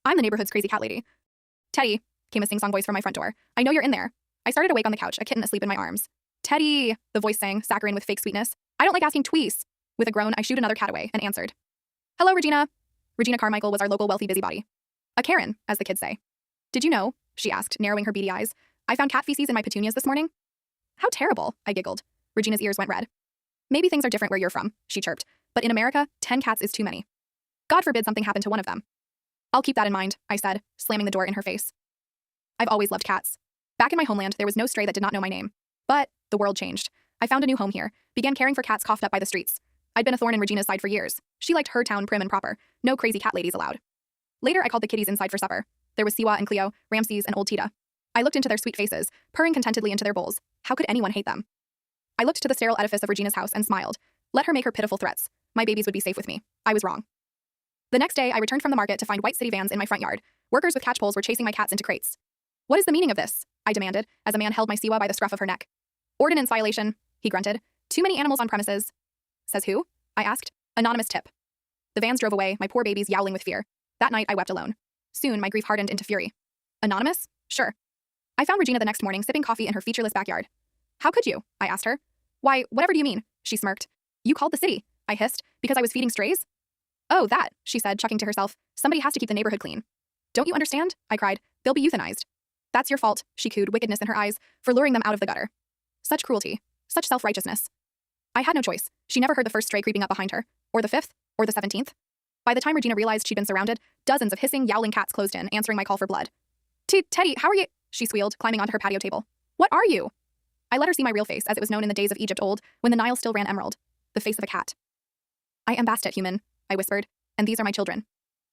I'm the neighborhood's crazy cat lady. Teddy, came a sing-song voice from my front door. I know you're in there. I started awake on the couch, a kitten asleep in my arms. Teddy, the voice sang, saccharine with fake sweetness. I don't like asking tweets. With a groan, I shooed another cat away and answered. Hello, Regina. Regina Carmichael was our local wealthy busybody. A Karen, as the kids say. Did you know, she asked, narrowing her beady eyes, I found cat feces in my petunias this morning? How terrible, I giggled. Regina's ears went red. Maybe things are different where you're from, she chirped. But in America, 10 cats is too many. God forbid something happened to one of them. I'll keep that in mind, I said, slamming the door in her face. I've always loved cats. Back in my homeland, there was no stray that did not know my name. But the world changed. I found a new home here, began caring for cats coughed up by the streets. I'd been a thorn in Regina's side for years. She liked her town prim and proper. No crazy cat ladies allowed. Later, I called the kitties inside for supper. There was Siwa and Cleo, Ramses and old Tita. I looked into their sweet faces, purring contentedly into their bowls. How could anyone hate them? I looked to the sterile edifice of Regina's house and smiled. Let her make her pitiful threats. My babies would be safe with me. I was wrong. The next day, I returned from the market to find white city vans in my front yard. Workers with catch poles were chasing my cats into crates. What is the meaning of this? I demanded, as a man held my Siwa by the scruff of her neck. Ordinance violation, he grunted. Too many animals on premises. Says who? I asked. Anonymous tip. The vans drove away, my poor babies yowling with fear. That night, I wept alone. Soon, my grief hardened into fury. Anonymous? Sure. I found Regina the next morning sipping coffee in her featureless backyard. How could you? I asked her. Why, whatever do you mean? She smirked. You called the city, I hissed, because I was feeding strays? Oh, that, she said, chuckling to herself. Somebody has to keep the neighborhood clean. Don't you understand? I cried. They'll be euthanized. That's your fault, she cooed, wickedness in her eyes, for luring them out of the gutter. Such cruelty. Such self-righteousness. I had no choice. She never heard the first stray creeping up behind her. Or the 5th. Or the 17th. By the time Regina realized she'd been surrounded, dozens of hissing, yowling cats closed in, answering my call for blood. Teddy, how are you? She squealed, climbing onto her patio table. What are you? I let her see my real face, as it was known in the days of Egypt old, when the Nile still ran emerald. The face of a cat. I am Bastet, human, I whispered, and these are my children.